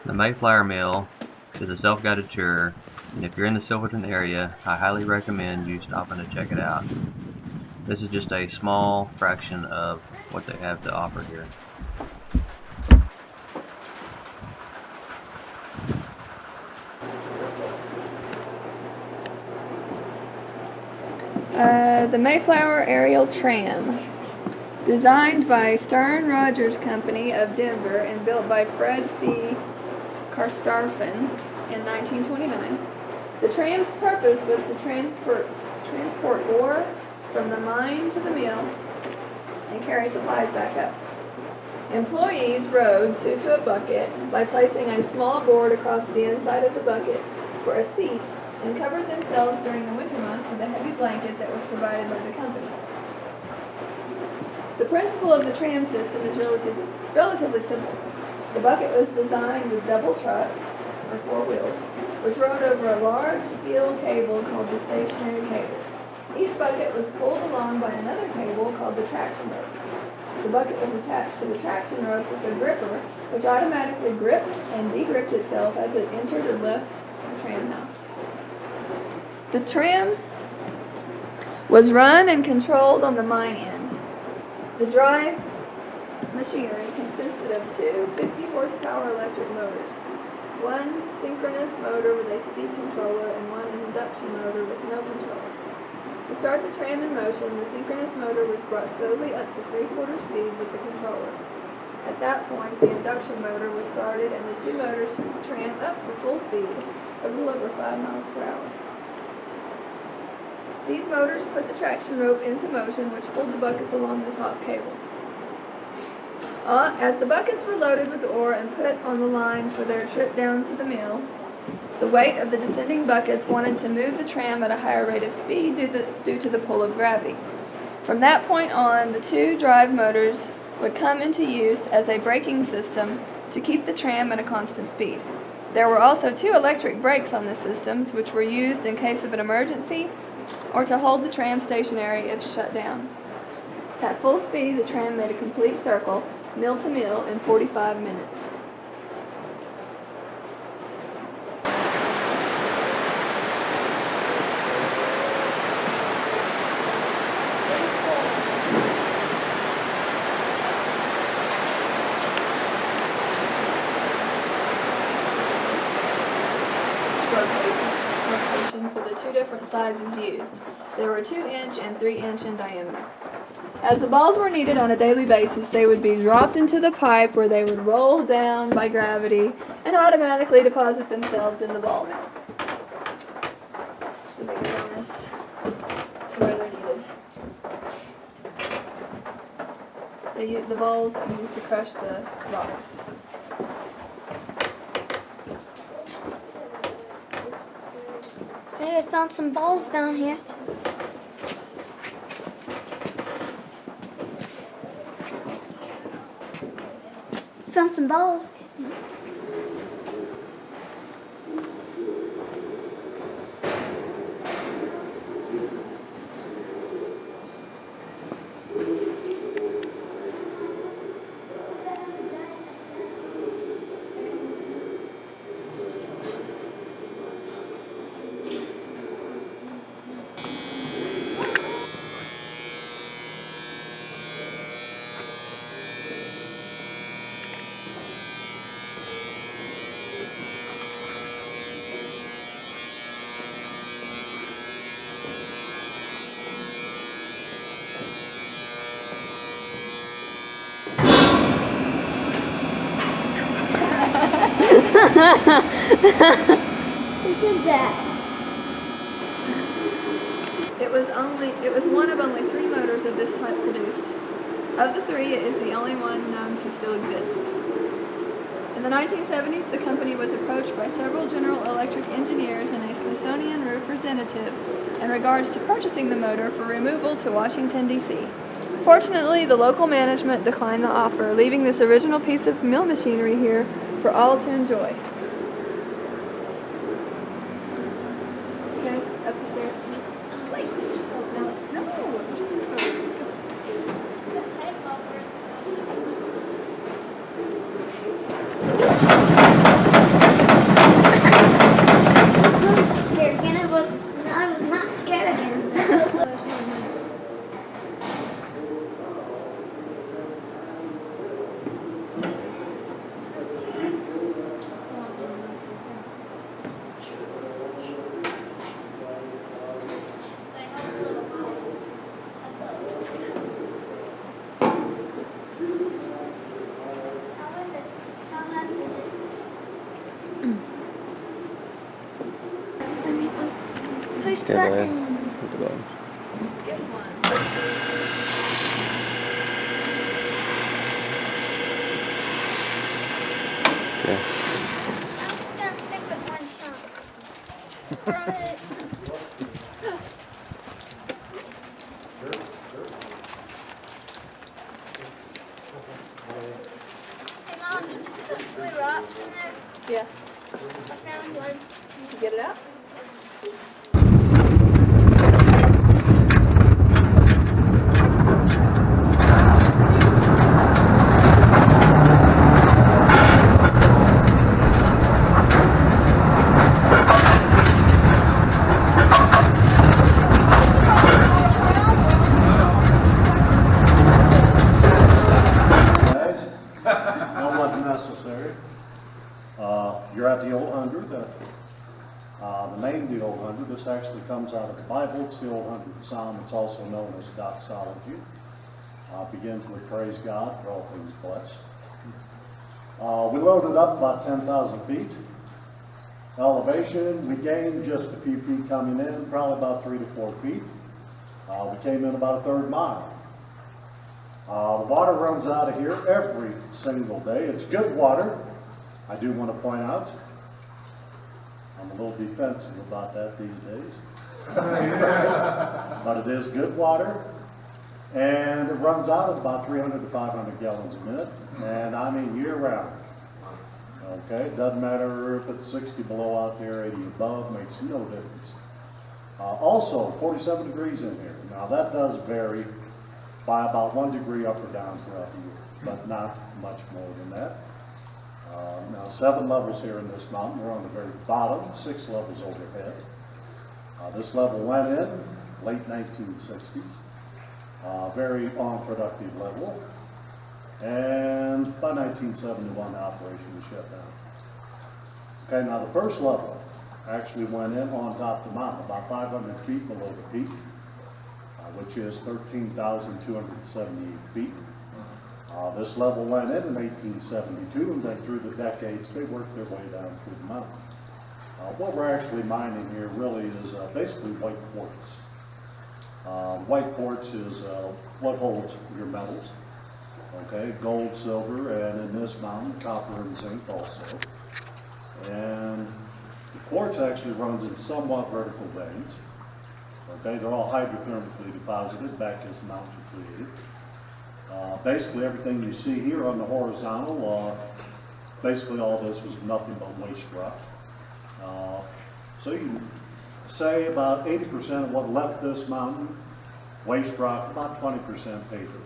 The Mayflower Mill is a self-guided tour, and if you're in the Silverton area, I highly recommend you stopping to check it out. This is just a small fraction of what they have to offer here. The Mayflower Aerial Tram, designed by Stern Rogers Company of Denver and built by Fred C. Karstafen in 1929. The tram's purpose was to transport ore from the mine to the mill and carry supplies back up. Employees rode two to a bucket by placing a small board across the inside of the bucket for a seat and covered themselves during the winter months with a heavy blanket that was provided by the company. The principle of the tram system is relatively simple. The bucket was designed with double trucks, or four wheels, which rode over a large steel cable called the stationary cable. Each bucket was pulled along by another cable called the traction rope. The bucket was attached to the traction rope with a gripper, which automatically gripped and degripped itself as it entered or left the tram house. The tram was run and controlled on the mine end. The drive machinery consisted of two 50-horsepower electric motors, one synchronous motor with a speed controller and one induction motor with no controller. To start the tram in motion, the synchronous motor was brought slowly up to 3/4 speed with the controller. At that point, the induction motor was started and the two motors took the tram up to full speed, a little over 5 miles per hour. These motors put the traction rope into motion, which pulled the buckets along the top cable. As the buckets were loaded with ore and put on the line for their trip down to the mill, the weight of the descending buckets wanted to move the tram at a higher rate of speed due to the pull of gravity. From that point on, the two drive motors would come into use as a braking system to keep the tram at a constant speed. There were also two electric brakes on the systems, which were used in case of an emergency or to hold the tram stationary if shut down. At full speed, the tram made a complete circle, mill to mill, in 45 minutes. For the two different sizes used. There were 2-inch and 3-inch in diameter. As the balls were needed on a daily basis, they would be dropped into the pipe where they would roll down by gravity and automatically deposit themselves in the ball mill. So they get on this to where they're needed. The balls are used to crush the rocks. Hey, I found some balls down here. Found some balls. Look at that. It was one of only 3 motors of this type produced. Of the 3, it is the only one known to still exist. In the 1970s, the company was approached by several General Electric engineers and a Smithsonian representative in regards to purchasing the motor for removal to Washington, D.C. Fortunately, the local management declined the offer, leaving this original piece of mill machinery here for all to enjoy. Okay, up the stairs. Wait. Oh, no. No. Push Okay, go ahead. button. Hit the button. Just get one. Okay. I'm just gonna stick with one shot. Right. Hey Mom, did you see those blue rocks in there? Yeah. I found one. You get it out? Guys, no wasn't necessary. You're at the old Hundreth, the name the old Hundreth. This actually comes out of the Bible. It's the old Hundredth Psalm. It's also known as doxology. Begins with praise God for all things blessed. We loaded up about 10,000 feet. Elevation, we gained just a few feet coming in, probably about 3 to 4 feet. We came in about a third mile. The water runs out of here every single day. It's good water. I do want to point out, I'm a little defensive about that these days. But it is good water. And it runs out at about 300 to 500 gallons a minute. And I mean year round. Okay, doesn't matter if it's 60 below out there, 80 above, makes no difference. Also, 47 degrees in here. Now that does vary by about 1 degree up or down throughout the year, but not much more than that. Now 7 levels here in this mountain. We're on the very bottom, 6 levels overhead. This level went in late 1960s. Very unproductive level. And by 1971, the operation was shut down. Okay, now the first level actually went in on top of the mountain, about 500 feet below the peak, which is 13,278 feet. This level went in 1872, and then through the decades, they worked their way down through the mountain. What we're actually mining here really is basically white quartz. White quartz is what holds your metals. Okay, gold, silver, and in this mountain, copper and zinc also. And the quartz actually runs in somewhat vertical veins. Okay, they're all hydrothermically deposited back as the mountains were created. Basically everything you see here on the horizontal, basically all this was nothing but waste rock. So you can say about 80% of what left this mountain, waste rock, about 20% paper.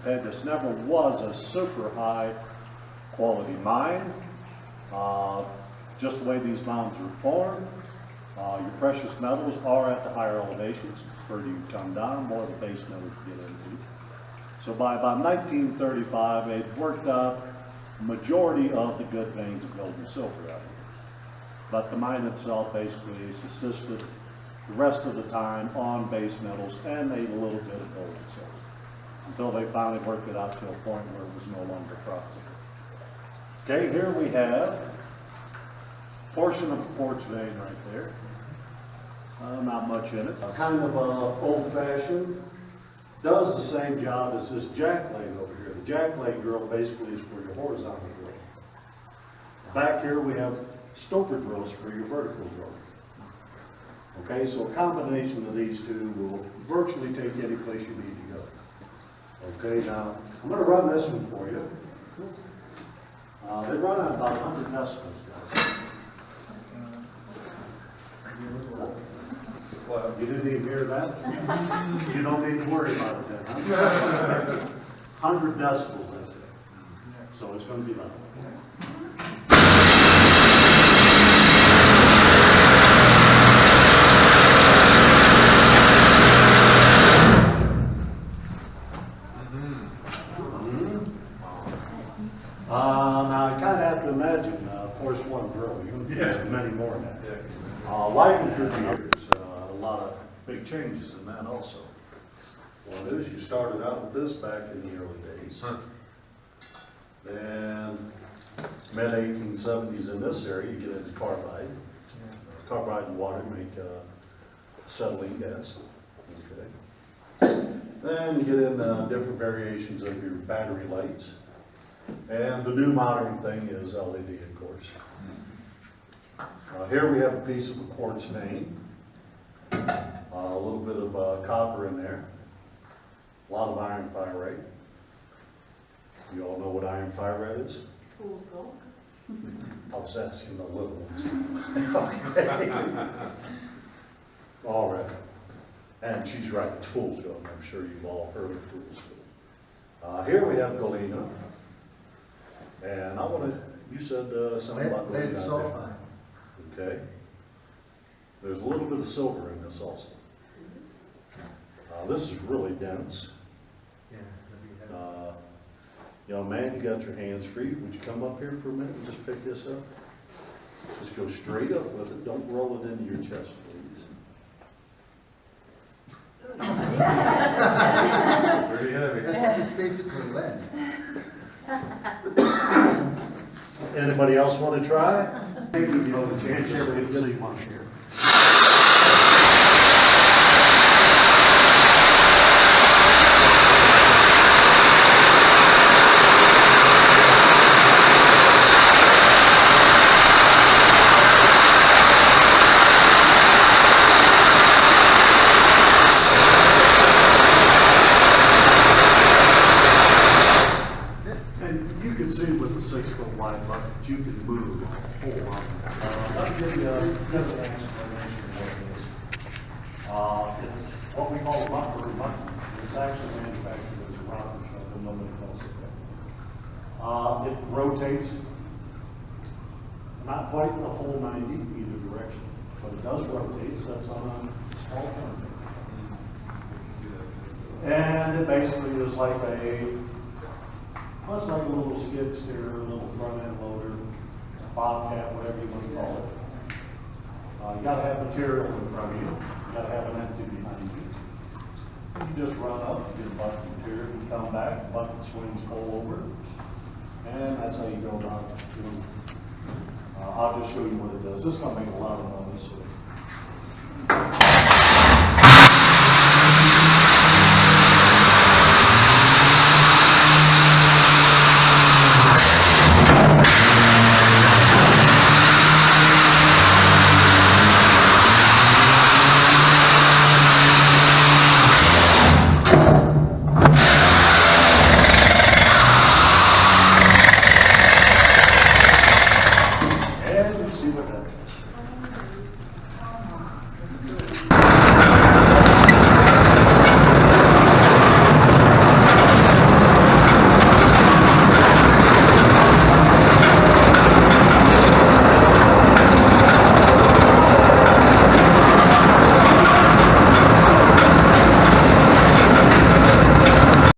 Okay, this never was a super high quality mine. Just the way these mountains are formed, your precious metals are at the higher elevations. The further you come down, more of the base metals you get into. So by about 1935, it worked out the majority of the good veins of gold and silver out here. But the mine itself basically subsisted the rest of the time on base metals and made a little bit of gold and silver, until they finally worked it out to a point where it was no longer profitable. Okay, here we have a portion of the quartz vein right there. Not much in it. Kind of old-fashioned. Does the same job as this jackleg over here. The jackleg drill basically is for your horizontal drill. Back here we have stoker drills for your vertical drill. Okay, so a combination of these two will virtually take any place you need to go. Okay, now I'm going to run this one for you. They run at about 100 decibels, guys. You didn't even hear that? You don't need to worry about it then, huh? 100 decibels, that's it. So it's going to be loud. Now, I kind of have to imagine, of course, one drill. You're going to get many more than that. Lighting through the years, a lot of big changes in that also. One is you started out with this back in the early days. Then mid-1870s in this area, you get into carbide. carbide and water make acetylene gas. Okay. Then you get in different variations of your battery lights. And the new modern thing is LED, of course. Here we have a piece of a quartz vein. A little bit of copper in there. A lot of iron pyrite. You all know what iron pyrite is? Fool's gold. I was asking the little ones. Okay. All right. And she's right, it's fool's gold. I'm sure you've all heard of fool's gold. Here we have galena. And I want to, you said something about Lead galena. sulfide. Okay. There's a little bit of silver in this also. This is really dense. Yeah, that'd be heavy. Young man, you got your hands free. Would you come up here for a minute and just pick this up? Just go straight up with it. Don't roll it into your chest, please. Pretty heavy. It's basically lead. Anybody else want to try? Maybe you know the chance to see one here. And you can see with the 6-foot wide bucket, you can move a whole lot. Let me give you a bit of an explanation of what it is. It's what we call a bucket bucket. It's actually manufactured as a rocker shell, but nobody calls it that. It rotates not quite the whole 90 either direction, but it does rotate, so it's on a small turn. And it basically is like well, it's like a little skid steer, a little front end loader, bobcat, whatever you want to call it. You gotta have material in front of you. You gotta have an empty behind you. You just run up, get a bucket of material, you come back, bucket swings full over, and that's how you go around. I'll just show you what it does. This is gonna make a lot of noise.